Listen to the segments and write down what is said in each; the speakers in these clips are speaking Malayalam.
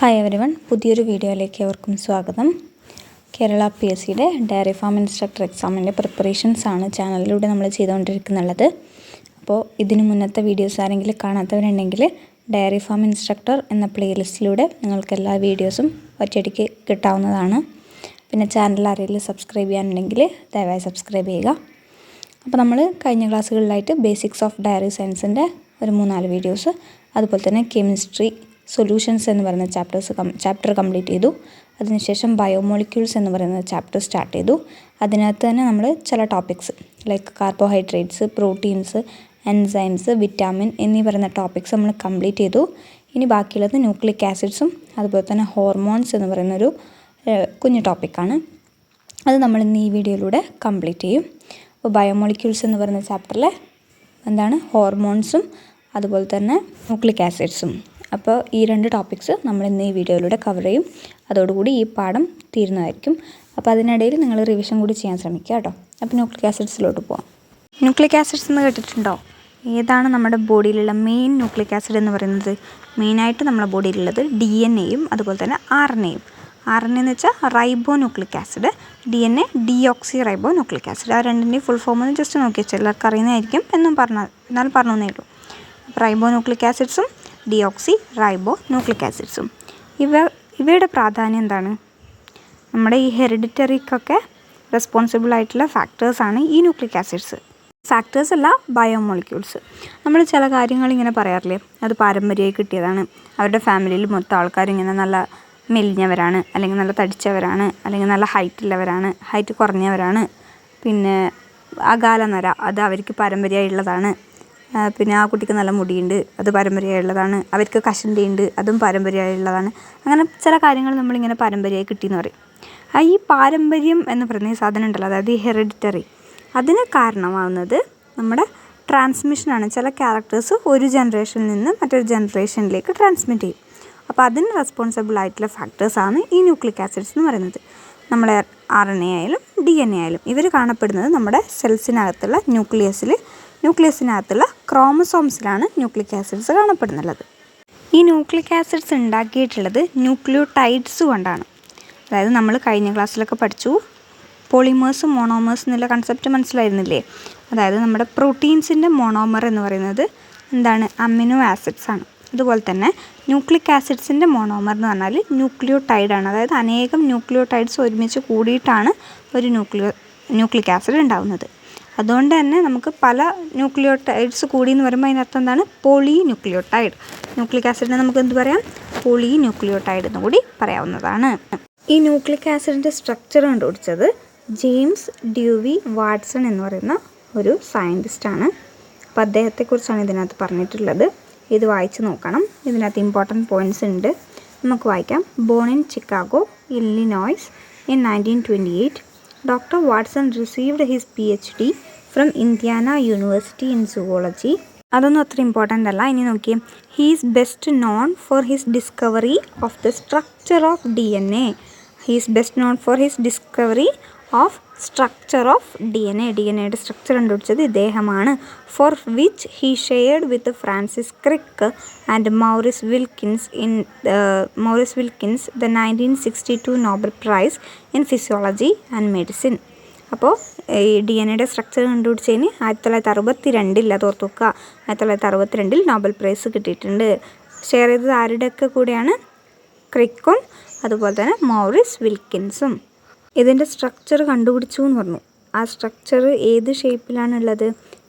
ഹായ് എവരിവൺ, പുതിയൊരു വീഡിയോയിലേക്ക് അവർക്കും സ്വാഗതം. കേരള PSCയുടെ ഡയറി ഫാം ഇൻസ്ട്രക്ടർ എക്സാമിൻ്റെ പ്രിപ്പറേഷൻസ് ആണ് ചാനലിലൂടെ നമ്മൾ ചെയ്തുകൊണ്ടിരിക്കുന്നുള്ളത്. അപ്പോൾ ഇതിന് മുന്നത്തെ വീഡിയോസ് ആരെങ്കിലും കാണാത്തവരുണ്ടെങ്കിൽ ഡയറി ഫാം ഇൻസ്ട്രക്ടർ എന്ന പ്ലേലിസ്റ്റിലൂടെ നിങ്ങൾക്ക് എല്ലാ വീഡിയോസും ഒറ്റയടിക്ക് കിട്ടാവുന്നതാണ്. പിന്നെ ചാനൽ ആരെങ്കിലും സബ്സ്ക്രൈബ് ചെയ്യാനുണ്ടെങ്കിൽ ദയവായി സബ്സ്ക്രൈബ് ചെയ്യുക. അപ്പോൾ നമ്മൾ കഴിഞ്ഞ ക്ലാസ്സുകളിലായിട്ട് ബേസിക്സ് ഓഫ് ഡയറി സയൻസിൻ്റെ ഒരു 3-4 വീഡിയോസ്, അതുപോലെ തന്നെ കെമിസ്ട്രി സൊല്യൂഷൻസ് എന്ന് പറയുന്ന ചാപ്റ്റർ കംപ്ലീറ്റ് ചെയ്തു. അതിനുശേഷം ബയോമോളിക്യൂൾസ് എന്ന് പറയുന്ന ചാപ്റ്റർ സ്റ്റാർട്ട് ചെയ്തു. അതിനകത്ത് തന്നെ നമ്മൾ ചില topics like carbohydrates, proteins, enzymes, vitamin എന്നീ പറയുന്ന ടോപ്പിക്സ് നമ്മൾ കംപ്ലീറ്റ് ചെയ്തു. ഇനി ബാക്കിയുള്ളത് ന്യൂക്ലിക് ആസിഡ്സും അതുപോലെ തന്നെ ഹോർമോൺസ് എന്ന് പറയുന്നൊരു കുഞ്ഞു ടോപ്പിക്കാണ്. അത് നമ്മൾ ഇന്ന് ഈ വീഡിയോയിലൂടെ കംപ്ലീറ്റ് ചെയ്യും. അപ്പോൾ ബയോമോളിക്യൂൾസ് എന്ന് പറയുന്ന ചാപ്റ്ററിൽ എന്താണ് ഹോർമോൺസും അതുപോലെ തന്നെ ന്യൂക്ലിക് ആസിഡ്സും. അപ്പോൾ ഈ 2 ടോപ്പിക്സ് നമ്മൾ ഇന്ന് ഈ വീഡിയോയിലൂടെ കവർ ചെയ്യും. അതോടുകൂടി ഈ പാഠം തീരുന്നതായിരിക്കും. അപ്പോൾ അതിനിടയിൽ നിങ്ങൾ റിവിഷൻ കൂടി ചെയ്യാൻ ശ്രമിക്കുക കേട്ടോ. അപ്പോൾ ന്യൂക്ലിക് ആസിഡ്സിലോട്ട് പോകാം. ന്യൂക്ലിക് ആസിഡ്സ് എന്ന് കേട്ടിട്ടുണ്ടോ? ഏതാണ് നമ്മുടെ ബോഡിയിലുള്ള മെയിൻ ന്യൂക്ലിക് ആസിഡ് എന്ന് പറയുന്നത്? മെയിനായിട്ട് നമ്മുടെ ബോഡിയിലുള്ളത് DNA-യും അതുപോലെ തന്നെ RNA-യും. RNA എന്ന് വെച്ചാൽ റൈബോ nucleic acid, DNA deoxy റൈബോ nucleic acid. ആ രണ്ടിൻ്റെയും ഫുൾ ഫോം ഒന്ന് ജസ്റ്റ് നോക്കി വെച്ചാൽ എല്ലാവർക്കും അറിയുന്നതായിരിക്കും എന്നാലും പറഞ്ഞേ ഉള്ളൂ. റൈബോ ന്യൂക്ലിക് ആസിഡ്സും ഡിയോക്സി റൈബോ ന്യൂക്ലിക് ആസിഡ്സും. ഇവയുടെ പ്രാധാന്യം എന്താണ്? നമ്മുടെ ഈ ഹെറിഡിറ്ററിക്കൊക്കെ റെസ്പോൺസിബിൾ ആയിട്ടുള്ള ഫാക്ടേഴ്സാണ് ഈ ന്യൂക്ലിക് ആസിഡ്സ്. ഫാക്ടേഴ്സ് അല്ല, ബയോമോളിക്യൂൾസ്. നമ്മൾ ചില കാര്യങ്ങൾ ഇങ്ങനെ പറയാറില്ലേ, അത് പാരമ്പര്യമായി കിട്ടിയതാണ്, അവരുടെ ഫാമിലിയിൽ മൊത്തം ആൾക്കാരിങ്ങനെ നല്ല മെലിഞ്ഞവരാണ്, അല്ലെങ്കിൽ നല്ല തടിച്ചവരാണ്, അല്ലെങ്കിൽ നല്ല ഹൈറ്റുള്ളവരാണ്, ഹൈറ്റ് കുറഞ്ഞവരാണ്, പിന്നെ അകാല നര അത് അവർക്ക് പാരമ്പര്യമായുള്ളതാണ്, പിന്നെ ആ കുട്ടിക്ക് നല്ല മുടിയുണ്ട്, അത് പാരമ്പര്യമായുള്ളതാണ്, അവർക്ക് കഷണ്ടിയുണ്ട്, അതും പാരമ്പര്യമായുള്ളതാണ്. അങ്ങനെ ചില കാര്യങ്ങൾ നമ്മളിങ്ങനെ പാരമ്പര്യമായി കിട്ടിയെന്ന് പറയും. ഈ പാരമ്പര്യം എന്ന് പറയുന്ന ഈ സാധനം ഉണ്ടല്ലോ, അതായത് ഈ ഹെറിഡിറ്ററി, അതിന് കാരണമാവുന്നത് നമ്മുടെ ട്രാൻസ്മിഷനാണ്. ചില ക്യാരക്ടേഴ്സ് ഒരു ജനറേഷനിൽ നിന്ന് മറ്റൊരു ജനറേഷനിലേക്ക് ട്രാൻസ്മിറ്റ് ചെയ്യും. അപ്പോൾ അതിന് റെസ്പോൺസിബിൾ ആയിട്ടുള്ള ഫാക്ടേഴ്സാണ് ഈ ന്യൂക്ലിക് ആസിഡ്സ് എന്ന് പറയുന്നത്. നമ്മുടെ RNA ആയാലും DNA ആയാലും ഇവർ കാണപ്പെടുന്നത് നമ്മുടെ സെൽസിനകത്തുള്ള ന്യൂക്ലിയസിനകത്തുള്ള ക്രോമസോംസിലാണ് ന്യൂക്ലിക് ആസിഡ്സ് കാണപ്പെടുന്നുള്ളത്. ഈ ന്യൂക്ലിക് ആസിഡ്സ് ഉണ്ടാക്കിയിട്ടുള്ളത് ന്യൂക്ലിയോടൈഡ്സ് കൊണ്ടാണ്. അതായത് നമ്മൾ കഴിഞ്ഞ ക്ലാസ്സിലൊക്കെ പഠിച്ചു, പോളിമേഴ്സ് മോണോമേഴ്സ് എന്നുള്ള കൺസെപ്റ്റ് മനസ്സിലായിരുന്നില്ലേ? അതായത് നമ്മുടെ പ്രോട്ടീൻസിൻ്റെ മോണോമർ എന്ന് പറയുന്നത് എന്താണ്? അമിനോ ആസിഡ്സ് ആണ്. അതുപോലെ തന്നെ ന്യൂക്ലിക് ആസിഡ്സിൻ്റെ മോണോമർ എന്ന് പറഞ്ഞാൽ ന്യൂക്ലിയോടൈഡാണ്. അതായത് അനേകം ന്യൂക്ലിയോടൈഡ്സ് ഒരുമിച്ച് കൂടിയിട്ടാണ് ഒരു ന്യൂക്ലിക് ആസിഡ് ഉണ്ടാകുന്നത്. അതുകൊണ്ട് തന്നെ നമുക്ക് പല ന്യൂക്ലിയോടൈഡ്സ് കൂടി എന്ന് പറയുമ്പോൾ അതിനർത്ഥം എന്താണ്? Poly nucleotide. ന്യൂക്ലിക് ആസിഡിനെ നമുക്ക് എന്ത് പറയാം? പോളി ന്യൂക്ലിയോടൈഡ് എന്ന് കൂടി പറയാവുന്നതാണ്. ഈ ന്യൂക്ലിക് ആസിഡിൻ്റെ സ്ട്രക്ചർ കണ്ടുപിടിച്ചത് ജെയിംസ് ഡ്യൂവി വാട്സൺ എന്ന് പറയുന്ന ഒരു സയൻറ്റിസ്റ്റാണ്. അപ്പോൾ അദ്ദേഹത്തെക്കുറിച്ചാണ് ഇതിനകത്ത് പറഞ്ഞിട്ടുള്ളത്. ഇത് വായിച്ച് നോക്കണം. ഇതിനകത്ത് ഇമ്പോർട്ടൻറ്റ് പോയിൻറ്റ്സ് ഉണ്ട്, നമുക്ക് വായിക്കാം. Born in Chicago, Illinois in 1928, Dr. Watson received his PhD from Indiana University in zoology. അതൊന്നും അത്ര ഇമ്പോർട്ടൻ്റ് അല്ല. ഇനി നോക്കിയേ, he is best known for his discovery of the structure of DNA. He is best known for his discovery of structure of DNAയുടെ സ്ട്രക്ചർ കണ്ടുപിടിച്ചത് ഇദ്ദേഹമാണ്. For which he shared with Francis Crick and Maurice Wilkins the 1962 Nobel prize in physiology and medicine. അപ്പോൾ ഈ DNA സ്ട്രക്ചർ കണ്ടുപിടിച്ചതിന് 1962 അത് ഓർത്ത് വെക്കുക, 1962 നോബൽ പ്രൈസ് കിട്ടിയിട്ടുണ്ട്. ഷെയർ ചെയ്തത് ആരുടെയൊക്കെ കൂടെയാണ്? ക്രിക്കും അതുപോലെ തന്നെ മൗറിസ് വിൽക്കിൻസും. ഇതിൻ്റെ സ്ട്രക്ചർ കണ്ടുപിടിച്ചു എന്ന് പറഞ്ഞു. ആ സ്ട്രക്ചർ ഏത് ഷേപ്പിലാണുള്ളത്?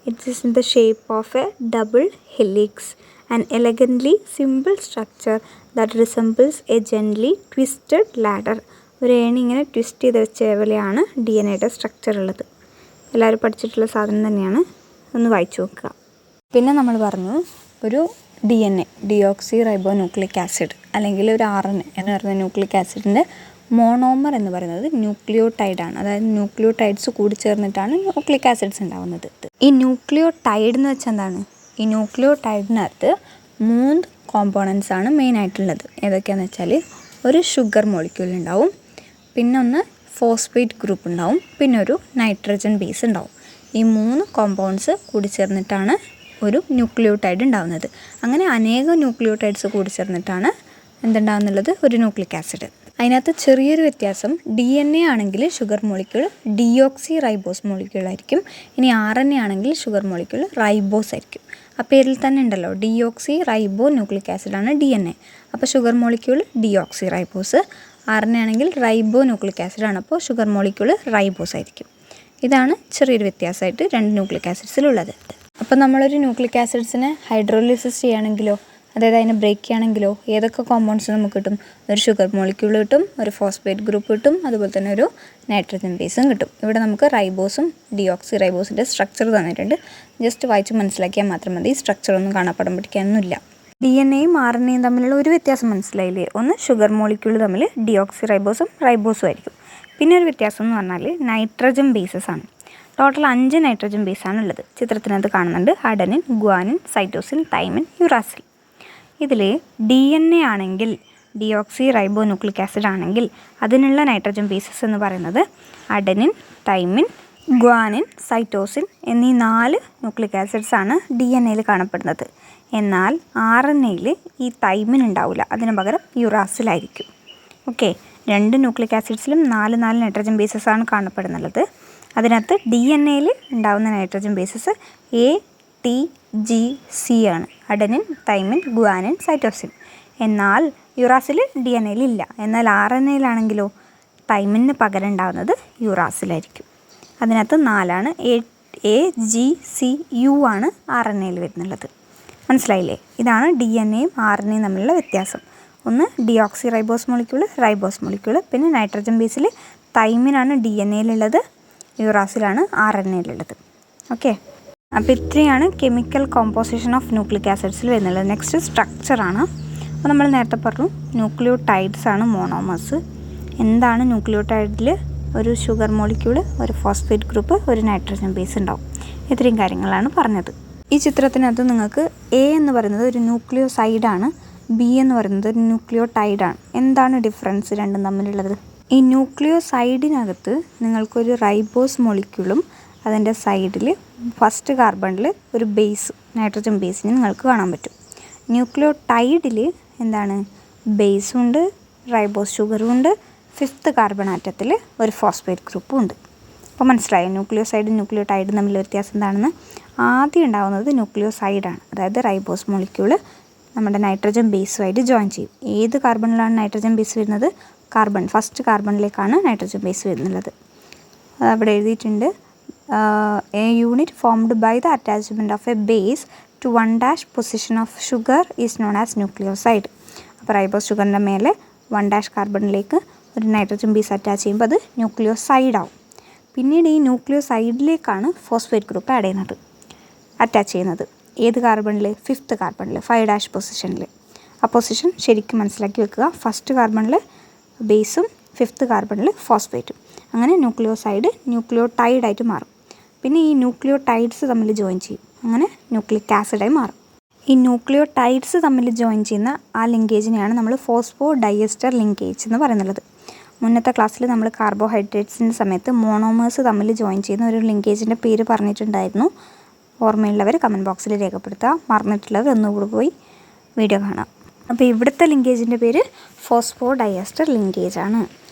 It is in the shape of a double helix, an elegantly simple structure that resembles a gently twisted ladder. ഒരു ഏണി ഇങ്ങനെ ട്വിസ്റ്റ് ചെയ്ത് വെച്ച പോലെയാണ് DNAയുടെ സ്ട്രക്ചർ ഉള്ളത്. എല്ലാവരും പഠിച്ചിട്ടുള്ള സാധനം തന്നെയാണ്, ഒന്ന് വായിച്ചു നോക്കുക. പിന്നെ നമ്മൾ പറഞ്ഞു, ഒരു DNA ഡിയോക്സി റൈബോ ന്യൂക്ലിക് ആസിഡ് അല്ലെങ്കിൽ ഒരു RNA എന്ന് പറയുന്ന ന്യൂക്ലിക് ആസിഡിൻ്റെ മോണോമർ എന്ന് പറയുന്നത് ന്യൂക്ലിയോടൈഡാണ്. അതായത് ന്യൂക്ലിയോടൈഡ്സ് കൂടി ചേർന്നിട്ടാണ് ന്യൂക്ലിക് ആസിഡ്സ് ഉണ്ടാകുന്നത്. ഈ ന്യൂക്ലിയോടൈഡ് എന്ന് വെച്ചാൽ എന്താണ്? ഈ ന്യൂക്ലിയോടൈഡിനകത്ത് 3 കോമ്പോണൻസ് ആണ് മെയിനായിട്ടുള്ളത്. ഏതൊക്കെയാണെന്ന് വെച്ചാൽ, ഒരു ഷുഗർ മോളിക്യൂൾ ഉണ്ടാവും, പിന്നെ ഒന്ന് ഫോസ്ഫേറ്റ് ഗ്രൂപ്പ് ഉണ്ടാവും, പിന്നെ ഒരു നൈട്രജൻ ബേസ് ഉണ്ടാവും. ഈ 3 കോമ്പൗണ്ട്സ് കൂടി ചേർന്നിട്ടാണ് ഒരു ന്യൂക്ലിയോടൈഡ് ഉണ്ടാകുന്നത്. അങ്ങനെ അനേകം ന്യൂക്ലിയോടൈഡ്സ് കൂടി ചേർന്നിട്ടാണ് എന്തുണ്ടാകുന്നുള്ളത് ഒരു ന്യൂക്ലിക് ആസിഡ്. അതിനകത്ത് ചെറിയൊരു വ്യത്യാസം, DNA ആണെങ്കിൽ sugar molecule deoxy ribose molecule ആയിരിക്കും. ഇനി RNA ആണെങ്കിൽ ഷുഗർ മോളിക്യൂൾ റൈബോസ് ആയിരിക്കും. ആ പേരിൽ തന്നെ ഉണ്ടല്ലോ, ഡിയോക്സി റൈബോ ന്യൂക്ലിക് ആസിഡാണ് DNA. അപ്പോൾ sugar molecule deoxy ribose. RNA ആണെങ്കിൽ റൈബോ ന്യൂക്ലിക് ആസിഡാണ്. അപ്പോൾ ഷുഗർ മോളിക്യൂൾ റൈബോസ് ആയിരിക്കും. ഇതാണ് ചെറിയൊരു വ്യത്യാസമായിട്ട് രണ്ട് ന്യൂക്ലിക് ആസിഡ്സിലുള്ളത്. അപ്പോൾ നമ്മളൊരു ന്യൂക്ലിക് ആസിഡ്സിനെ ഹൈഡ്രോലിസിസ് ചെയ്യുകയാണെങ്കിലോ, അതായത് അതിനെ ബ്രേക്ക് ചെയ്യുകയാണെങ്കിലോ ഏതൊക്കെ കോമ്പൗണ്ട്സ് നമുക്ക് കിട്ടും? ഒരു ഷുഗർ മോളിക്യൂൾ കിട്ടും, ഒരു ഫോസ്ഫേറ്റ് ഗ്രൂപ്പ് കിട്ടും, അതുപോലെ തന്നെ ഒരു നൈട്രജൻ ബേസും കിട്ടും. ഇവിടെ നമുക്ക് റൈബോസും ഡിയോക്സി റൈബോസിൻ്റെ സ്ട്രക്ചർ തന്നിട്ടുണ്ട്. ജസ്റ്റ് വായിച്ച് മനസ്സിലാക്കിയാൽ മാത്രം മതി. സ്ട്രക്ചറൊന്നും കാണാപ്പാടം പഠിക്കാനൊന്നുമില്ല. DNAയും RNAയും തമ്മിലുള്ള ഒരു വ്യത്യാസം മനസ്സിലായില്ലേ? ഒന്ന് ഷുഗർ മോളിക്യൂൾ തമ്മിൽ ഡിയോക്സി റൈബോസും റൈബോസും ആയിരിക്കും. പിന്നെ ഒരു വ്യത്യാസം എന്ന് പറഞ്ഞാൽ നൈട്രജൻ ബേസസ് ആണ്. ടോട്ടൽ 5 നൈട്രജൻ ബേസാണ് ഉള്ളത്. ചിത്രത്തിനകത്ത് കാണുന്നുണ്ട് adenine, guanine, cytosine, thymine, uracil. ഇതിൽ DNA ആണെങ്കിൽ, ഡിയോക്സി റൈബോ ന്യൂക്ലിക് ആസിഡ് ആണെങ്കിൽ അതിനുള്ള നൈട്രജൻ ബേസസ് എന്ന് പറയുന്നത് അഡനിൻ, തൈമിൻ, ഗ്വാനിൻ, സൈറ്റോസിൻ എന്നീ 4 ന്യൂക്ലിക് ആസിഡ്സ് ആണ് DNAയിൽ കാണപ്പെടുന്നത്. എന്നാൽ RNAയിൽ ഈ തൈമിൻ ഉണ്ടാവില്ല, അതിന് പകരം യുറാസിലായിരിക്കും. ഓക്കെ, 2 ന്യൂക്ലിക് ആസിഡ്സിലും 4 നൈട്രജൻ ബേസസ് ആണ് കാണപ്പെടുന്നുള്ളത്. അതിനകത്ത് DNAയിൽ ഉണ്ടാകുന്ന നൈട്രജൻ ബേസസ് ATGC ആണ്. Adenine, thymine, guanine, cytosine. എന്നാൽ യുറാസിൽ DNAയിൽ ഇല്ല. എന്നാൽ RNAയിലാണെങ്കിലോ തൈമിന് പകരം ഉണ്ടാകുന്നത് യുറാസിലായിരിക്കും. അതിനകത്ത് 4 AGCU ആണ് RNAയിൽ വരുന്നുള്ളത്. മനസ്സിലായില്ലേ? ഇതാണ് DNAയും RNAയും തമ്മിലുള്ള വ്യത്യാസം. ഒന്ന് deoxyribose molecule, ribose molecule. പിന്നെ നൈട്രജൻ ബേസിൽ തൈമിനാണ് DNAയിലുള്ളത്, യുറാസിലാണ് RNAയിലുള്ളത്. ഓക്കെ, അപ്പോൾ ഇത്രയാണ് കെമിക്കൽ കോമ്പോസിഷൻ ഓഫ് ന്യൂക്ലിക് ആസിഡ്സിൽ വരുന്നുള്ളത്. നെക്സ്റ്റ് സ്ട്രക്ചറാണ്. അപ്പോൾ നമ്മൾ നേരത്തെ പറഞ്ഞു ന്യൂക്ലിയോടൈഡ്സ് ആണ് മോണോമേഴ്സ്. എന്താണ് ന്യൂക്ലിയോടൈഡിൽ? ഒരു ഷുഗർ മോളിക്യൂൾ, ഒരു ഫോസ്ഫേറ്റ് ഗ്രൂപ്പ്, ഒരു നൈട്രജൻ ബേസ് ഉണ്ടാവും. ഇത്രയും കാര്യങ്ങളാണ് പറഞ്ഞത്. ഈ ചിത്രത്തിനകത്ത് നിങ്ങൾക്ക് A എന്ന് പറയുന്നത് ഒരു ന്യൂക്ലിയോസൈഡാണ്, B എന്ന് പറയുന്നത് ഒരു ന്യൂക്ലിയോടൈഡാണ്. എന്താണ് ഡിഫറൻസ് രണ്ടും തമ്മിലുള്ളത്? ഈ ന്യൂക്ലിയോസൈഡിനകത്ത് നിങ്ങൾക്കൊരു റൈബോസ് മോളിക്യൂളും അതിൻ്റെ സൈഡിൽ ഫസ്റ്റ് കാർബണിൽ ഒരു ബേസ്, നൈട്രജൻ ബേസിന് നിങ്ങൾക്ക് കാണാൻ പറ്റും. ന്യൂക്ലിയോടൈഡിൽ എന്താണ്? ബേസും ഉണ്ട്, റൈബോസ് ഷുഗറും ഉണ്ട്, 5th കാർബൺ ആറ്റത്തിൽ ഒരു ഫോസ്ഫേറ്റ് ഗ്രൂപ്പും ഉണ്ട്. അപ്പോൾ മനസ്സിലായോ ന്യൂക്ലിയോസൈഡും ന്യൂക്ലിയോടൈഡും തമ്മിലുള്ള വ്യത്യാസം എന്താണെന്ന്? ആദ്യം ഉണ്ടാകുന്നത് ന്യൂക്ലിയോസൈഡാണ്. അതായത് റൈബോസ് മോളിക്യൂള് നമ്മുടെ നൈട്രജൻ ബേസുമായിട്ട് ജോയിൻ ചെയ്യും. ഏത് കാർബണിലാണ് നൈട്രജൻ ബേസ് വരുന്നത്? കാർബൺ, ഫസ്റ്റ് കാർബണിലേക്കാണ് നൈട്രജൻ ബേസ് വരുന്നുള്ളത്. അവിടെ എഴുതിയിട്ടുണ്ട്, a unit formed by the attachment of a base to 1' position of sugar is known as nucleoside. അപ്പോൾ റൈബോസ് ഷുഗറിൻ്റെ മേലെ 1' കാർബണിലേക്ക് ഒരു നൈട്രജൻ ബേസ് അറ്റാച്ച് ചെയ്യുമ്പോൾ അത് ന്യൂക്ലിയോസൈഡ് ആവും. പിന്നീട് ഈ ന്യൂക്ലിയോസൈഡിലേക്കാണ് ഫോസ്ഫേറ്റ് ഗ്രൂപ്പ് ആഡ് ചെയ്യുന്നത്, അറ്റാച്ച് ചെയ്യുന്നത്. ഏത് കാർബണിൽ? 5th കാർബണിൽ, 5' പൊസിഷനിൽ. ആ പൊസിഷൻ ശരിക്കും മനസ്സിലാക്കി വെക്കുക. ഫസ്റ്റ് കാർബണിൽ ബേസും 5th കാർബണിൽ ഫോസ്ഫേറ്റും. അങ്ങനെ ന്യൂക്ലിയോസൈഡ് ന്യൂക്ലിയോടൈഡായിട്ട് മാറും. പിന്നെ ഈ ന്യൂക്ലിയോടൈഡ്സ് തമ്മിൽ ജോയിൻ ചെയ്യും, അങ്ങനെ ന്യൂക്ലിക് ആസിഡായി മാറും. ഈ ന്യൂക്ലിയോടൈഡ്സ് തമ്മിൽ ജോയിൻ ചെയ്യുന്ന ആ ലിങ്കേജിനെയാണ് നമ്മൾ ഫോസ്ഫോ ഡയസ്റ്റർ ലിങ്കേജ് എന്ന് പറയുന്നത്. മുന്നത്തെ ക്ലാസ്സിൽ നമ്മൾ കാർബോഹൈഡ്രേറ്റ്സിൻ്റെ സമയത്ത് മോണോമേഴ്സ് തമ്മിൽ ജോയിൻ ചെയ്യുന്ന ഒരു ലിങ്കേജിൻ്റെ പേര് പറഞ്ഞിട്ടുണ്ടായിരുന്നു. ഓർമ്മയുള്ളവർ കമൻറ്റ് ബോക്സിൽ രേഖപ്പെടുത്തുക, മറന്നിട്ടുള്ളവർ ഒന്നുകൂടി പോയി വീഡിയോ കാണാം. അപ്പോൾ ഇവിടുത്തെ ലിങ്കേജിൻ്റെ പേര് ഫോസ്ഫോ ഡയസ്റ്റർ ലിങ്കേജാണ്.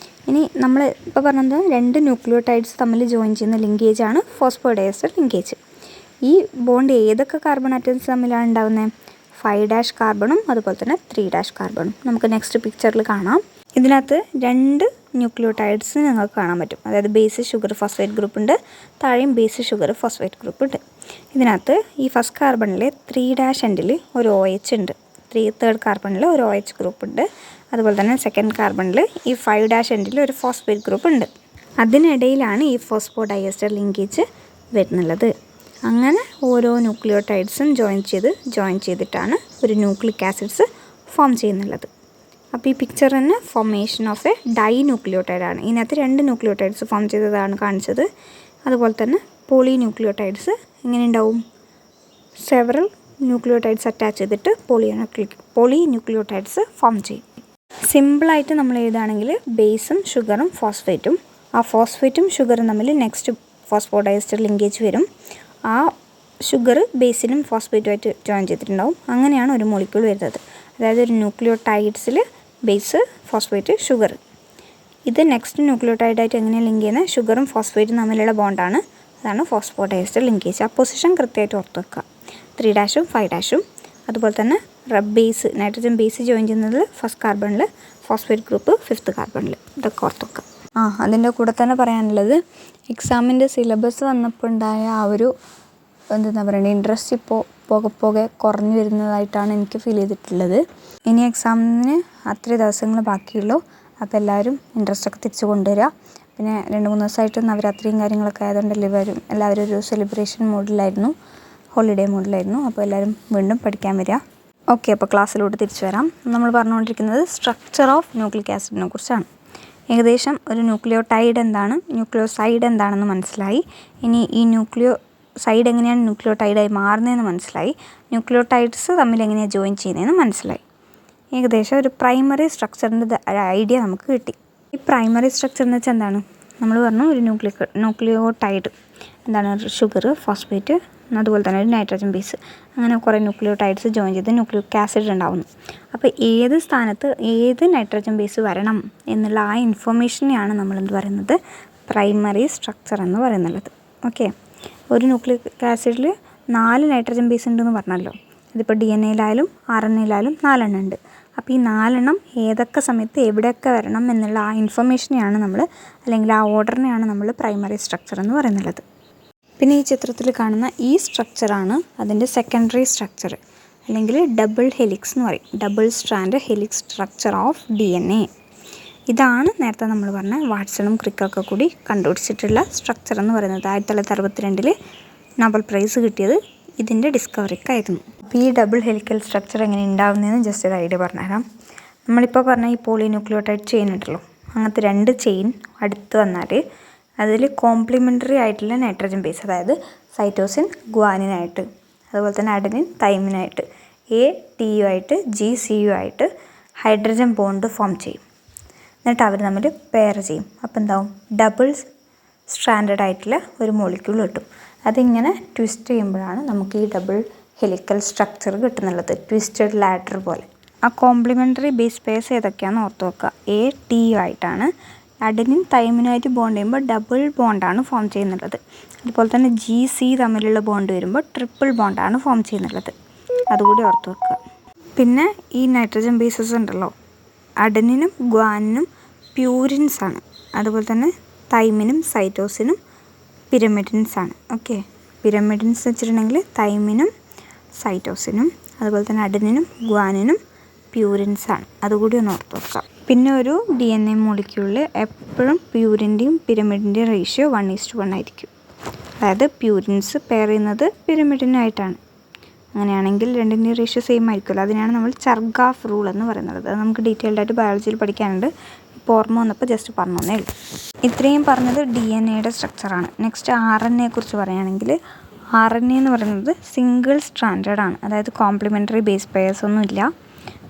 ഇനി നമ്മൾ ഇപ്പോൾ പറഞ്ഞത് 2 ന്യൂക്ലിയോടൈഡ്സ് തമ്മിൽ ജോയിൻ ചെയ്യുന്ന ലിങ്കേജാണ് ഫോസ്ഫോ ഡയസ്റ്റർ ലിങ്കേജ്. ഈ ബോണ്ട് ഏതൊക്കെ കാർബൺ ആറ്റംസ് തമ്മിലാണ് ഉണ്ടാകുന്നത്? 5' കാർബണും അതുപോലെ തന്നെ 3' കാർബണും. നമുക്ക് നെക്സ്റ്റ് പിക്ചറിൽ കാണാം. ഇതിനകത്ത് 2 ന്യൂക്ലിയോടൈഡ്സ് നിങ്ങൾക്ക് കാണാൻ പറ്റും. അതായത് ബേസ് ഷുഗർ ഫോസ്ഫേറ്റ് ഗ്രൂപ്പ് ഉണ്ട്, താഴെയും ബേസ് ഷുഗർ ഫോസ്ഫേറ്റ് ഗ്രൂപ്പ് ഉണ്ട്. ഇതിനകത്ത് ഈ ഫസ്റ്റ് കാർബണിലെ 3' എൻഡിൽ ഒരു OH ഉണ്ട്, 3rd കാർബണിൽ ഒരു OH ഗ്രൂപ്പ് ഉണ്ട്. അതുപോലെ തന്നെ 2nd കാർബണിൽ ഈ 5' എൻഡിൽ ഒരു ഫോസ്ഫേറ്റ് ഗ്രൂപ്പ് ഉണ്ട്. അതിനിടയിലാണ് ഈ ഫോസ്ഫോ ഡയസ്റ്റർ ലിങ്കേജ് വരുന്നുള്ളത്. അങ്ങനെ ഓരോ ന്യൂക്ലിയോടൈഡ്സും ജോയിൻ ചെയ്തിട്ടാണ് ഒരു ന്യൂക്ലിക് ആസിഡ്സ് ഫോം ചെയ്യുന്നുള്ളത്. അപ്പോൾ ഈ പിക്ചർ തന്നെ ഫോർമേഷൻ ഓഫ് എ ഡൈ ന്യൂക്ലിയോടൈഡാണ്. ഇതിനകത്ത് 2 ന്യൂക്ലിയോടൈഡ്സ് ഫോം ചെയ്തതാണ് കാണിച്ചത്. അതുപോലെ തന്നെ പോളി ന്യൂക്ലിയോടൈഡ്സ് എങ്ങനെ ഉണ്ടാവും? സെവറൽ ന്യൂക്ലിയോടൈഡ്സ് അറ്റാച്ച് ചെയ്തിട്ട് പോളി ന്യൂക്ലിയോടൈഡ്സ് ഫോം ചെയ്യും. സിമ്പിളായിട്ട് നമ്മൾ എഴുതുകയാണെങ്കിൽ ബേസും ഷുഗറും ഫോസ്ഫേറ്റും, ആ ഫോസ്ഫേറ്റും ഷുഗറും തമ്മിൽ നെക്സ്റ്റ് ഫോസ്ഫോഡയസ്റ്റർ ലിങ്കേജ് വരും. ആ ഷുഗർ ബേസിനും ഫോസ്ഫേറ്റുമായിട്ട് ജോയിൻ ചെയ്തിട്ടുണ്ടാവും. അങ്ങനെയാണ് ഒരു മോളിക്യൂൾ വരുന്നത്. അതായത് ഒരു ന്യൂക്ലിയോടൈഡ്സിൽ ബേസ്, ഫോസ്ഫേറ്റ്, ഷുഗർ. ഇത് നെക്സ്റ്റ് ന്യൂക്ലിയോടൈഡായിട്ട് എങ്ങനെയാണ് ലിങ്ക് ചെയ്യുന്നത്? ഷുഗറും ഫോസ്ഫേറ്റും തമ്മിലുള്ള ബോണ്ടാണ്. അതാണ് ഫോസ്ഫോഡൈസ്റ്റർ ലിങ്കേജ്. ആ പൊസിഷൻ കൃത്യമായിട്ട് ഓർത്ത് വെക്കുക. 3' 5'. അതുപോലെ തന്നെ ബേസ്, നൈട്രജൻ ബേസ് ജോയിൻ ചെയ്യുന്നത് ഫസ്റ്റ് കാർബണിൽ, ഫോസ്ഫേറ്റ് ഗ്രൂപ്പ് 5th കാർബണിൽ. ഇതൊക്കെ ഓർത്ത് വെക്കുക. അതിൻ്റെ കൂടെ തന്നെ പറയാനുള്ളത്, എക്സാമിൻ്റെ സിലബസ് വന്നപ്പോൾ ഉണ്ടായ ആ ഒരു എന്താ പറയുക, ഇൻട്രസ്റ്റ് ഇപ്പോൾ പോകെ കുറഞ്ഞു വരുന്നതായിട്ടാണ് എനിക്ക് ഫീൽ ചെയ്തിട്ടുള്ളത്. ഇനി എക്സാമിന് അത്രയും ദിവസങ്ങൾ ബാക്കിയുള്ളൂ. അപ്പോൾ എല്ലാവരും ഇൻട്രസ്റ്റൊക്കെ തിരിച്ചു കൊണ്ടുവരിക. പിന്നെ 2-3 ദിവസമായിട്ട് നവരാത്രിയും കാര്യങ്ങളൊക്കെ ആയതുകൊണ്ട് എല്ലാവരും ഒരു സെലിബ്രേഷൻ മൂഡിലായിരുന്നു, ഹോളിഡേ മൂഡിലായിരുന്നു. അപ്പോൾ എല്ലാവരും വീണ്ടും പഠിക്കാൻ വരിക. ഓക്കെ, അപ്പോൾ ക്ലാസ്സിലോട്ട് തിരിച്ചു വരാം. നമ്മൾ പറഞ്ഞുകൊണ്ടിരിക്കുന്നത് സ്ട്രക്ചർ ഓഫ് ന്യൂക്ലിക് ആസിഡിനെ കുറിച്ചാണ്. ഏകദേശം ഒരു ന്യൂക്ലിയോടൈഡ് എന്താണ്, ന്യൂക്ലിയോസൈഡ് എന്താണെന്ന് മനസ്സിലായി. ഇനി ഈ ന്യൂക്ലിയോസൈഡ് എങ്ങനെയാണ് ന്യൂക്ലിയോടൈഡായി മാറുന്നതെന്ന് മനസ്സിലായി. ന്യൂക്ലിയോടൈഡ്സ് തമ്മിൽ എങ്ങനെയാണ് ജോയിൻ ചെയ്യുന്നതെന്ന് മനസ്സിലായി. ഏകദേശം ഒരു പ്രൈമറി സ്ട്രക്ചറിൻ്റെ ഐഡിയ നമുക്ക് കിട്ടി. ഈ പ്രൈമറി സ്ട്രക്ചർ എന്ന് വെച്ചാൽ എന്താണ്? നമ്മൾ പറഞ്ഞു ഒരു ന്യൂക്ലിയോടൈഡ് എന്താണ്? ഷുഗർ, ഫോസ്ഫേറ്റ്, അതുപോലെ തന്നെ ഒരു നൈട്രജൻ ബേസ്, അങ്ങനെ കുറേ ന്യൂക്ലിയോടൈഡ്സ് ജോയിൻ ചെയ്ത് ന്യൂക്ലിയോക് ആസിഡ് ഉണ്ടാവുന്നു. അപ്പോൾ ഏത് സ്ഥാനത്ത് ഏത് നൈട്രജൻ ബേസ് വരണം എന്നുള്ള ആ ഇൻഫർമേഷനെയാണ് നമ്മളെന്ത് പറയുന്നത്? പ്രൈമറി സ്ട്രക്ചർ എന്ന് പറയുന്നുള്ളത്. ഓക്കെ, ഒരു ന്യൂക്ലിയോക് ആസിഡിൽ 4 നൈട്രജൻ ബേസ് ഉണ്ടെന്ന് പറഞ്ഞല്ലോ. ഇതിപ്പോൾ DNA-യിലായാലും RNA-യിലായാലും 4 എണ്ണം ഉണ്ട്. അപ്പോൾ ഈ 4 എണ്ണം ഏതൊക്കെ സമയത്ത് എവിടെയൊക്കെ വരണം എന്നുള്ള ആ ഇൻഫർമേഷനെയാണ് നമ്മൾ, അല്ലെങ്കിൽ ആ ഓർഡറിനെയാണ് നമ്മൾ പ്രൈമറി സ്ട്രക്ചർ എന്ന് പറയുന്നുള്ളത്. പിന്നെ ഈ ചിത്രത്തിൽ കാണുന്ന ഈ സ്ട്രക്ചറാണ് അതിൻ്റെ സെക്കൻഡറി സ്ട്രക്ചർ, അല്ലെങ്കിൽ ഡബിൾ ഹെലിക്സ് എന്ന് പറയും. Double strand helix structure of DNA. ഇതാണ് നേരത്തെ നമ്മൾ പറഞ്ഞ വാട്സണും ക്രിക്കൊക്കെ കൂടി കണ്ടുപിടിച്ചിട്ടുള്ള സ്ട്രക്ചർ എന്ന് പറയുന്നത്. 1962 നോബൽ പ്രൈസ് കിട്ടിയത് ഇതിൻ്റെ ഡിസ്കവറിക്കായിരുന്നു. അപ്പോൾ ഈ ഡബിൾ ഹെലിക്കൽ സ്ട്രക്ചർ എങ്ങനെ ഉണ്ടാകുന്നതെന്ന് ജസ്റ്റ് ഒരു ഐഡിയ പറഞ്ഞുതരാം. നമ്മളിപ്പോൾ പറഞ്ഞ ഈ പോളിന്യൂക്ലിയോടൈഡ് ചെയിൻ ഉണ്ടല്ലോ, അങ്ങനത്തെ 2 ചെയിൻ അടുത്ത് വന്നാൽ അതിൽ കോംപ്ലിമെൻ്ററി ആയിട്ടുള്ള നൈട്രജൻ ബേസ്, അതായത് സൈറ്റോസിൻ ഗ്വാനിനായിട്ട്, അതുപോലെ തന്നെ അഡനിൻ തൈമിനായിട്ട്, ATU ആയിട്ട് GCU ആയിട്ട് ഹൈഡ്രജൻ ബോണ്ട് ഫോം ചെയ്യും. എന്നിട്ട് അവർ തമ്മിൽ പെയർ ചെയ്യും. അപ്പോൾ എന്താവും? ഡബിൾ സ്ട്രാൻഡഡ് ആയിട്ടുള്ള ഒരു മോളിക്യൂൾ കിട്ടും. അതിങ്ങനെ ട്വിസ്റ്റ് ചെയ്യുമ്പോഴാണ് നമുക്ക് ഈ ഡബിൾ ഹെലിക്കൽ സ്ട്രക്ചർ കിട്ടുന്നുള്ളത്, ട്വിസ്റ്റഡ് ലാഡർ പോലെ. ആ കോംപ്ലിമെൻ്ററി ബേസ് പെയർസ് ഏതൊക്കെയാണെന്ന് ഓർത്ത് വെക്കുക. ATU ആയിട്ടാണ്. അഡനിൻ തൈമിനുമായിട്ട് ബോണ്ട് ചെയ്യുമ്പോൾ ഡബിൾ ബോണ്ടാണ് ഫോം ചെയ്യുന്നുള്ളത്. അതുപോലെ തന്നെ GC തമ്മിലുള്ള ബോണ്ട് വരുമ്പോൾ ട്രിപ്പിൾ ബോണ്ടാണ് ഫോം ചെയ്യുന്നുള്ളത്. അതുകൂടി ഓർത്ത് വെക്കുക. പിന്നെ ഈ നൈട്രജൻ ബേസസ് ഉണ്ടല്ലോ, അഡനിനും ഗ്വാനിനും പ്യൂരിൻസാണ്. അതുപോലെ തന്നെ തൈമിനും സൈറ്റോസിനും പിരമിഡിൻസാണ്. ഓക്കെ, പിരമിഡിൻസ് വെച്ചിട്ടുണ്ടെങ്കിൽ തൈമിനും സൈറ്റോസിനും, അതുപോലെ തന്നെ അഡനിനും ഗ്വാനിനും പ്യൂരിൻസാണ്. അതുകൂടി ഒന്ന് ഓർത്ത് വെക്കാം. പിന്നെ ഒരു DNA മോളിക്യൂളിൽ എപ്പോഴും പ്യൂരിൻ്റെയും പിരമിഡിൻ്റെയും റേഷ്യോ 1:1 ആയിരിക്കും. അതായത് പ്യൂരിൻസ് പെയർ ചെയ്യുന്നത് പിരമിഡിനായിട്ടാണ്. അങ്ങനെയാണെങ്കിൽ രണ്ടിൻ്റെയും റേഷ്യോ സെയിം ആയിരിക്കുമല്ലോ. അതിനാണ് നമ്മൾ ചർഗാഫ് റൂൾ എന്ന് പറയുന്നത്. അത് നമുക്ക് ഡീറ്റെയിൽഡായിട്ട് ബയോളജിയിൽ പഠിക്കാനുണ്ട്. ഇപ്പോൾ ഓർമ്മ വന്നപ്പോൾ ജസ്റ്റ് പറഞ്ഞേ ഉള്ളൂ. ഇത്രയും പറഞ്ഞത് DNA-യുടെ സ്ട്രക്ചറാണ്. നെക്സ്റ്റ് RNA കുറിച്ച് പറയുകയാണെങ്കിൽ, RNA എന്ന് പറയുന്നത് സിംഗിൾ സ്ട്രാൻഡഡ് ആണ്. അതായത് കോംപ്ലിമെൻ്ററി ബേസ് പെയർസ് ഒന്നും ഇല്ല,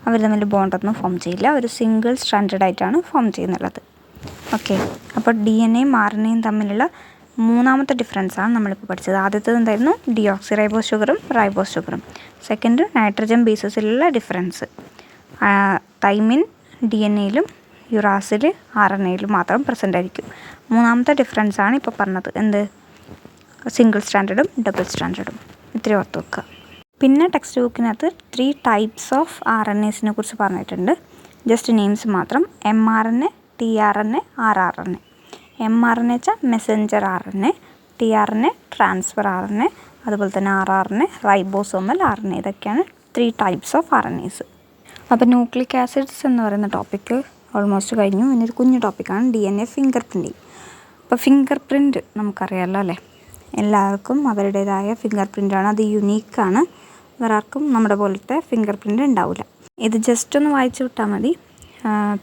അവർ തമ്മിൽ ബോണ്ടൊന്നും ഫോം ചെയ്യില്ല. ഒരു സിംഗിൾ സ്ട്രാൻഡഡ് ആയിട്ടാണ് ഫോം ചെയ്യുന്നുള്ളത്. ഓക്കെ, അപ്പോൾ DNA-യും RNA-യും തമ്മിലുള്ള മൂന്നാമത്തെ ഡിഫറൻസാണ് നമ്മളിപ്പോൾ പഠിച്ചത്. ആദ്യത്തേത് എന്തായിരുന്നു? ഡിയോക്സി റൈബോസ് ഷുഗറും റൈബോസ് ഷുഗറും. സെക്കൻഡ് നൈട്രജൻ ബേസസിലുള്ള ഡിഫറൻസ്. തൈമിൻ DNA-യിലും യുറാസിൽ RNA-യിലും മാത്രം പ്രസൻ്റ് ആയിരിക്കും. മൂന്നാമത്തെ ഡിഫറൻസാണ് ഇപ്പോൾ പറഞ്ഞത്. എന്ത്? സിംഗിൾ സ്റ്റാൻഡേർഡും ഡബിൾ സ്റ്റാൻഡേർഡും. ഇത്രയും ഓർത്ത് വെക്കുക. പിന്നെ ടെക്സ്റ്റ് ബുക്കിനകത്ത് 3 ടൈപ്സ് ഓഫ് RNAസിനെ കുറിച്ച് പറഞ്ഞിട്ടുണ്ട്. ജസ്റ്റ് നെയിംസ് മാത്രം. mRNA, tRNA, rRNA. mRNA വെച്ചാൽ messenger RNA, tRNA transfer RNA, അതുപോലെ തന്നെ rRNA റൈബോസോമൽ RNA. ഇതൊക്കെയാണ് 3 ടൈപ്സ് ഓഫ് RNAs. അപ്പോൾ ന്യൂക്ലിക് ആസിഡ്സ് എന്ന് പറയുന്ന ടോപ്പിക്ക് ഓൾമോസ്റ്റ് കഴിഞ്ഞു. ഇനി ഒരു കുഞ്ഞു ടോപ്പിക്കാണ് DNA ഫിംഗർ പ്രിൻറ്റിങ്. അപ്പോൾ ഫിംഗർ പ്രിൻറ്റ് നമുക്കറിയാമല്ലോ അല്ലേ? എല്ലാവർക്കും അവരുടേതായ ഫിംഗർ പ്രിൻ്റാണ്. അത് യുണീക്കാണ്. വേറെ ആർക്കും നമ്മുടെ പോലത്തെ ഫിംഗർ പ്രിൻ്റ് ഉണ്ടാവില്ല. ഇത് ജസ്റ്റ് ഒന്ന് വായിച്ചു വിട്ടാൽ മതി.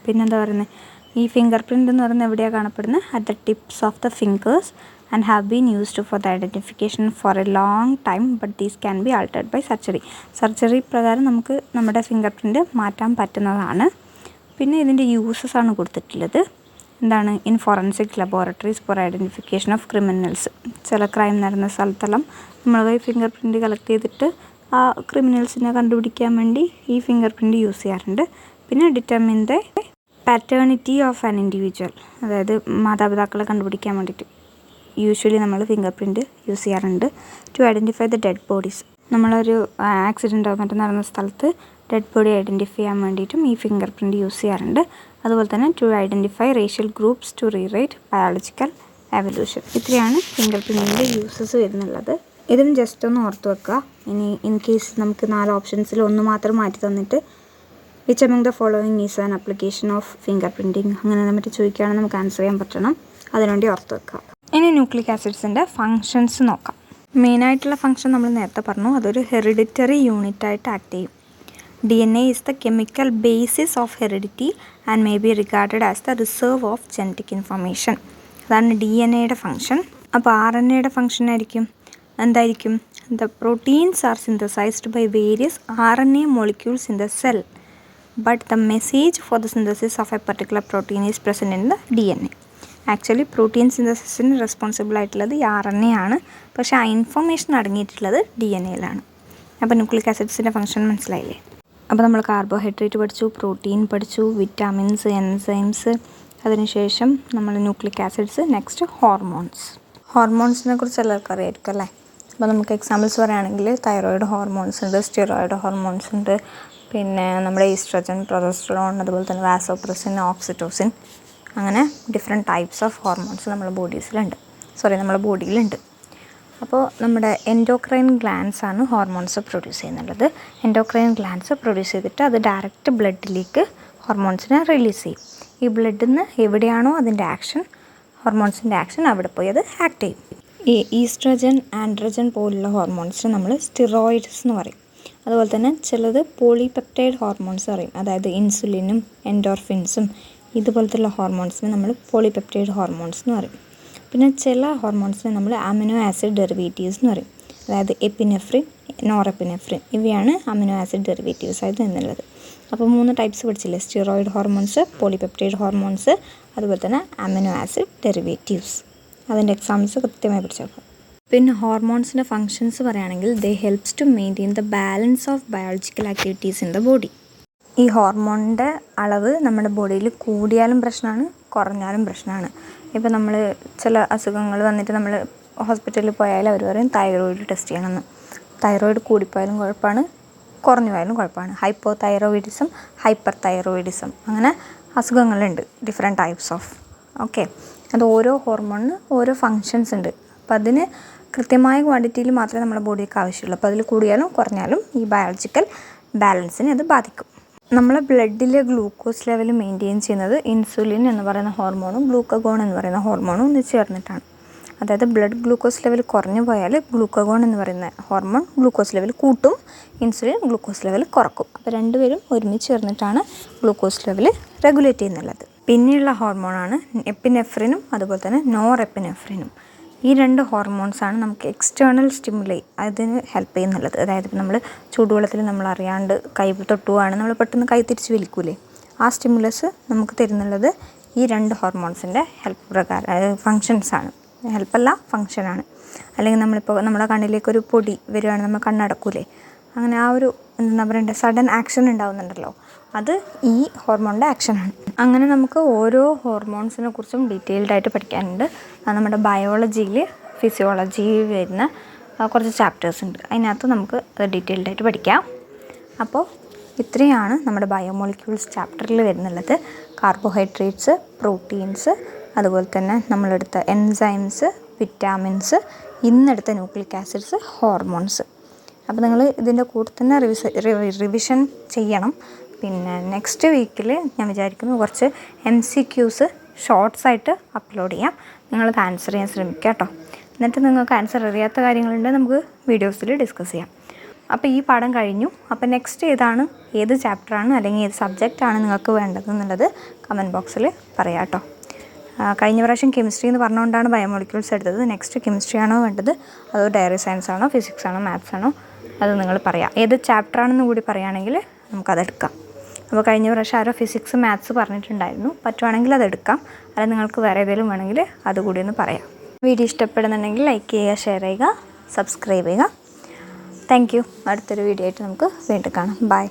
പിന്നെന്താ പറയുന്നത്? ഈ ഫിംഗർ പ്രിൻ്റ് എന്ന് പറയുന്നത് എവിടെയാണ് കാണപ്പെടുന്നത്? At the tips of the fingers and have been used for the identification for a long time but these can be altered by surgery പ്രകാരം നമുക്ക് നമ്മുടെ ഫിംഗർ പ്രിൻ്റ് മാറ്റാൻ പറ്റുന്നതാണ്. പിന്നെ ഇതിൻ്റെ യൂസസ് ആണ് കൊടുത്തിട്ടുള്ളത്. എന്താണ്? In forensic laboratories four identification of criminals. ചില ക്രൈം നടന്ന സ്ഥലത്തെല്ലാം നമ്മൾ ഫിംഗർ പ്രിൻ്റ് കളക്ട് ചെയ്തിട്ട് ആ ക്രിമിനൽസിനെ കണ്ടുപിടിക്കാൻ വേണ്ടി ഈ ഫിംഗർ പ്രിൻ്റ് യൂസ് ചെയ്യാറുണ്ട്. പിന്നെ determine the paternity of an individual, അതായത് മാതാപിതാക്കളെ കണ്ടുപിടിക്കാൻ വേണ്ടിയിട്ട് യൂഷ്വലി നമ്മൾ ഫിംഗർ പ്രിൻറ്റ് യൂസ് ചെയ്യാറുണ്ട്. To identify the dead bodies, നമ്മളൊരു ആക്സിഡൻറ്റോ മറ്റോ നടന്ന സ്ഥലത്ത് ഡെഡ് ബോഡി ഐഡൻറ്റിഫൈ ചെയ്യാൻ വേണ്ടിയിട്ടും ഈ ഫിംഗർ പ്രിൻറ്റ് യൂസ് ചെയ്യാറുണ്ട്. അതുപോലെ തന്നെ to identify racial groups to rewrite biological evolution. ഇത്രയാണ് ഫിംഗർ പ്രിൻറ്റിൻ്റെ യൂസസ് വരുന്നുള്ളത്. ഇതിന് ജസ്റ്റ് ഒന്ന് ഓർത്ത് വെക്കുക. ഇനി ഇൻ കേസ് നമുക്ക് 4 ഓപ്ഷൻസിൽ ഒന്ന് മാത്രം മാറ്റി തന്നിട്ട് which among the following is an application of finger printing അങ്ങനെ നമുക്ക് ചോദിക്കുകയാണെങ്കിൽ നമുക്ക് ആൻസർ ചെയ്യാൻ പറ്റണം. അതിനുവേണ്ടി ഓർത്ത് വെക്കുക. ഇനി ന്യൂക്ലിക് ആസിഡ്സിൻ്റെ ഫങ്ഷൻസ് നോക്കാം. മെയിനായിട്ടുള്ള ഫങ്ഷൻ നമ്മൾ നേരത്തെ പറഞ്ഞു, അതൊരു ഹെറിഡിറ്ററി യൂണിറ്റായിട്ട് ആക്ട് ചെയ്യും. DNA is the chemical basis of heredity and may be regarded as the reserve of genetic information. അതാണ് DNA-യുടെ ഫങ്ഷൻ. അപ്പോൾ RNA-യുടെ ഫങ്ഷൻ എന്തായിരിക്കും? The proteins are synthesized by various RNA molecules in the cell, but the message for the synthesis of a particular protein is present in the DNA. Actually protein സിന്തസിസിന് റെസ്പോൺസിബിൾ ആയിട്ടുള്ളത് ഈ RNA ആണ്, പക്ഷേ ആ ഇൻഫർമേഷൻ അടങ്ങിയിട്ടുള്ളത് DNA-യിലാണ്. അപ്പോൾ ന്യൂക്ലിക് ആസിഡ്സിൻ്റെ ഫങ്ഷൻ മനസ്സിലായില്ലേ? അപ്പോൾ നമ്മൾ കാർബോഹൈഡ്രേറ്റ് പഠിച്ചു, പ്രോട്ടീൻ പഠിച്ചു, വിറ്റാമിൻസ്, എൻസൈംസ്, അതിനുശേഷം നമ്മൾ ന്യൂക്ലിക് ആസിഡ്സ്. നെക്സ്റ്റ് ഹോർമോൺസിനെ കുറിച്ച് എല്ലാവർക്കും അറിയായിരിക്കും അല്ലേ? അപ്പോൾ നമുക്ക് എക്സാമ്പിൾസ് പറയുകയാണെങ്കിൽ തൈറോയിഡ് ഹോർമോൺസ് ഉണ്ട്, സ്റ്റിറോയിഡ് ഹോർമോൺസ് ഉണ്ട്, പിന്നെ നമ്മുടെ ഈസ്ട്രജൻ, പ്രൊജസ്ട്രോൺ, അതുപോലെ തന്നെ വാസോപ്രസിൻ, ഓക്സിറ്റോസിൻ, അങ്ങനെ ഡിഫറെൻറ്റ് ടൈപ്സ് ഓഫ് ഹോർമോൺസ് നമ്മുടെ ബോഡിയിലുണ്ട്. അപ്പോൾ നമ്മുടെ എൻഡോക്രൈൻ ഗ്ലാൻഡ്സ് ആണ് ഹോർമോൺസ് പ്രൊഡ്യൂസ് ചെയ്യുന്നുള്ളത്. എൻഡോക്രൈൻ ഗ്ലാൻഡ്സ് പ്രൊഡ്യൂസ് ചെയ്തിട്ട് അത് ഡയറക്റ്റ് ബ്ലഡിലേക്ക് ഹോർമോൺസിനെ റിലീസ് ചെയ്യും. ഈ ബ്ലഡിൽ നിന്ന് എവിടെയാണോ അതിൻ്റെ ആക്ഷൻ, ഹോർമോൺസിൻ്റെ ആക്ഷൻ, അവിടെ പോയി അത് ആക്ട് ചെയ്യും. ഈ ഈസ്ട്രജൻ, ആൻഡ്രജൻ പോലുള്ള ഹോർമോൺസിന് നമ്മൾ സ്റ്റിറോയിഡ്സ് എന്ന് പറയും. അതുപോലെ തന്നെ ചിലത് പോളിപെപ്റ്റൈഡ് ഹോർമോൺസ് പറയും, അതായത് ഇൻസുലിനും എൻഡോർഫിൻസും ഇതുപോലത്തുള്ള ഹോർമോൺസിന് നമ്മൾ പോളിപെപ്റ്റൈഡ് ഹോർമോൺസ് എന്ന് പറയും. പിന്നെ ചില ഹോർമോൺസിനെ നമ്മൾ അമിനോ ആസിഡ് ഡെറിവേറ്റീവ്സ് എന്ന് പറയും, അതായത് എപ്പിനെഫ്രിൻ, നോറെപ്പിനെഫ്രിൻ, ഇവയാണ് അമിനോ ആസിഡ് ഡെറിവേറ്റീവ്സ് ആയിട്ട് നിന്നുള്ളത്. അപ്പോൾ 3 ടൈപ്സ് പഠിച്ചില്ലേ? സ്റ്റിറോയിഡ് ഹോർമോൺസ്, പോളിപെപ്റ്റൈഡ് ഹോർമോൺസ്, അതുപോലെ തന്നെ അമിനോ ആസിഡ് ഡെറിവേറ്റീവ്സ്. അതിൻ്റെ എക്സാമ്പിൾസ് കൃത്യമായി പഠിച്ചേക്കാം. പിന്നെ ഹോർമോൺസിൻ്റെ ഫങ്ഷൻസ് പറയുകയാണെങ്കിൽ they helps to maintain the balance of biological activities in the body. ഈ ഹോർമോണിൻ്റെ അളവ് നമ്മുടെ ബോഡിയിൽ കൂടിയാലും പ്രശ്നമാണ്, കുറഞ്ഞാലും പ്രശ്നമാണ്. ഇപ്പോൾ നമ്മൾ ചില അസുഖങ്ങൾ വന്നിട്ട് നമ്മൾ ഹോസ്പിറ്റലിൽ പോയാൽ അവർ പറയും തൈറോയിഡ് ടെസ്റ്റ് ചെയ്യണമെന്ന്. തൈറോയിഡ് കൂടിപ്പോയാലും കുഴപ്പമാണ്, കുറഞ്ഞു പോയാലും കുഴപ്പമാണ്. ഹൈപ്പോ തൈറോയിഡിസം, ഹൈപ്പർ തൈറോയിഡിസം, അങ്ങനെ അസുഖങ്ങളുണ്ട്, ഡിഫറെൻറ്റ് ടൈപ്സ് ഓഫ്. ഓക്കെ, അത് ഓരോ ഹോർമോണിന് ഓരോ ഫങ്ഷൻസ് ഉണ്ട്. അപ്പോൾ അതിന് കൃത്യമായ ക്വാണ്ടിറ്റിയിൽ മാത്രമേ നമ്മുടെ ബോഡിക്ക് ആവശ്യമുള്ളൂ. അപ്പോൾ അതിൽ കൂടിയാലും കുറഞ്ഞാലും ഈ ബയോളജിക്കൽ ബാലൻസിനെ അത് ബാധിക്കും. നമ്മളെ ബ്ലഡിലെ ഗ്ലൂക്കോസ് ലെവൽ മെയിൻറ്റെയിൻ ചെയ്യുന്നത് ഇൻസുലിൻ എന്ന് പറയുന്ന ഹോർമോണും ഗ്ലൂക്കഗോൺ എന്ന് പറയുന്ന ഹോർമോണും ഒന്നിച്ച് ചേർന്നിട്ടാണ്. അതായത് ബ്ലഡ് ഗ്ലൂക്കോസ് ലെവൽ കുറഞ്ഞു പോയാൽ ഗ്ലൂക്കഗോൺ എന്ന് പറയുന്ന ഹോർമോൺ ഗ്ലൂക്കോസ് ലെവൽ കൂട്ടും, ഇൻസുലിൻ ഗ്ലൂക്കോസ് ലെവൽ കുറക്കും. അപ്പോൾ രണ്ടുപേരും ഒരുമിച്ച് ചേർന്നിട്ടാണ് ഗ്ലൂക്കോസ് ലെവൽ റെഗുലേറ്റ് ചെയ്യുന്നുള്ളത്. പിന്നെയുള്ള ഹോർമോണാണ് എപ്പിനെഫ്രിനും അതുപോലെ തന്നെ നോറെപ്പിനെഫ്രിനും. ഈ 2 ഹോർമോൺസാണ് നമുക്ക് എക്സ്റ്റേണൽ സ്റ്റിമുലൈ അതിന് ഹെൽപ്പ് ചെയ്യുന്നുള്ളത്. അതായത് നമ്മൾ ചൂടുവെള്ളത്തിൽ നമ്മൾ അറിയാണ്ട് കൈ തൊട്ടുകയാണ്, നമ്മൾ പെട്ടെന്ന് കൈ തിരിച്ച് വലിക്കൂലേ, ആ സ്റ്റിമുലസ് നമുക്ക് തരുന്നുള്ളത് ഈ 2 ഹോർമോൺസിൻ്റെ ഹെൽപ്പ് പ്രകാരം ഫങ്ഷൻസാണ്. ഹെൽപ്പല്ല, ഫങ്ഷനാണ്. അല്ലെങ്കിൽ നമ്മളിപ്പോൾ നമ്മുടെ കണ്ണിലേക്കൊരു പൊടി വരികയാണ്, നമ്മൾ കണ്ണടക്കൂലേ, അങ്ങനെ ആ ഒരു എന്താ പറയണ്ടേ സഡൻ ആക്ഷൻ ഉണ്ടാകുന്നുണ്ടല്ലോ, അത് ഈ ഹോർമോണിൻ്റെ ആക്ഷനാണ്. അങ്ങനെ നമുക്ക് ഓരോ ഹോർമോൺസിനെ കുറിച്ചും ഡീറ്റെയിൽഡ് ആയിട്ട് പഠിക്കാനുണ്ട്. അത് നമ്മുടെ ബയോളജിയിൽ, ഫിസിയോളജിയിൽ വരുന്ന കുറച്ച് ചാപ്റ്റേഴ്സ് ഉണ്ട്, അതിനകത്ത് നമുക്ക് അത് ഡീറ്റെയിൽഡ് ആയിട്ട് പഠിക്കാം. അപ്പോൾ ഇത്രയാണ് നമ്മുടെ ബയോമോളിക്യൂൾസ് ചാപ്റ്ററിൽ വരുന്നുള്ളത്. കാർബോഹൈഡ്രേറ്റ്സ്, പ്രോട്ടീൻസ്, അതുപോലെ തന്നെ നമ്മളെടുത്ത എൻസൈംസ്, വിറ്റാമിൻസ്, ഇന്നെടുത്ത ന്യൂക്ലിക് ആസിഡ്സ്, ഹോർമോൺസ്. അപ്പോൾ നിങ്ങൾ ഇതിൻ്റെ കൂടെ തന്നെ റിവിഷൻ ചെയ്യണം. പിന്നെ നെക്സ്റ്റ് വീക്കിൽ ഞാൻ വിചാരിക്കുന്നു കുറച്ച് MCQs ഷോർട്സ് ആയിട്ട് അപ്ലോഡ് ചെയ്യാം. നിങ്ങളത് ആൻസർ ചെയ്യാൻ ശ്രമിക്കുക കേട്ടോ. എന്നിട്ട് നിങ്ങൾക്ക് ആൻസർ അറിയാത്ത കാര്യങ്ങളുണ്ടെങ്കിൽ നമുക്ക് വീഡിയോസിൽ ഡിസ്കസ് ചെയ്യാം. അപ്പോൾ ഈ പാഠം കഴിഞ്ഞു. അപ്പോൾ നെക്സ്റ്റ് ഏത് ചാപ്റ്ററാണ് അല്ലെങ്കിൽ ഏത് സബ്ജക്റ്റാണ് നിങ്ങൾക്ക് വേണ്ടതെന്നുള്ളത് കമൻറ്റ് ബോക്സിൽ പറയാം കേട്ടോ. കഴിഞ്ഞ പ്രാവശ്യം കെമിസ്ട്രി എന്ന് പറഞ്ഞുകൊണ്ടാണ് ബയോമോളിക്യൂൾസ് എടുത്തത്. നെക്സ്റ്റ് കെമിസ്ട്രി ആണോ വേണ്ടത്, അതോ ഡയറി സയൻസ് ആണോ, ഫിസിക്സ് ആണോ, മാത്സ് ആണോ, അത് നിങ്ങൾ പറയാം. ഏത് ചാപ്റ്ററാണെന്ന് കൂടി പറയുകയാണെങ്കിൽ നമുക്കതെടുക്കാം. അപ്പോൾ കഴിഞ്ഞ പ്രാവശ്യം ആരോ ഫിസിക്സ് മാത്സ് പറഞ്ഞിട്ടുണ്ടായിരുന്നു, പറ്റുവാണെങ്കിൽ അതെടുക്കാം. അല്ലെങ്കിൽ നിങ്ങൾക്ക് വേറെ ഏതെങ്കിലും വേണമെങ്കിൽ അതുകൂടി ഒന്ന് പറയാം. വീഡിയോ ഇഷ്ടപ്പെടുന്നുണ്ടെങ്കിൽ ലൈക്ക് ചെയ്യുക, ഷെയർ ചെയ്യുക, സബ്സ്ക്രൈബ് ചെയ്യുക. Thank you. അടുത്തൊരു വീഡിയോ ആയിട്ട് നമുക്ക് വീണ്ടും കാണാം. ബൈ.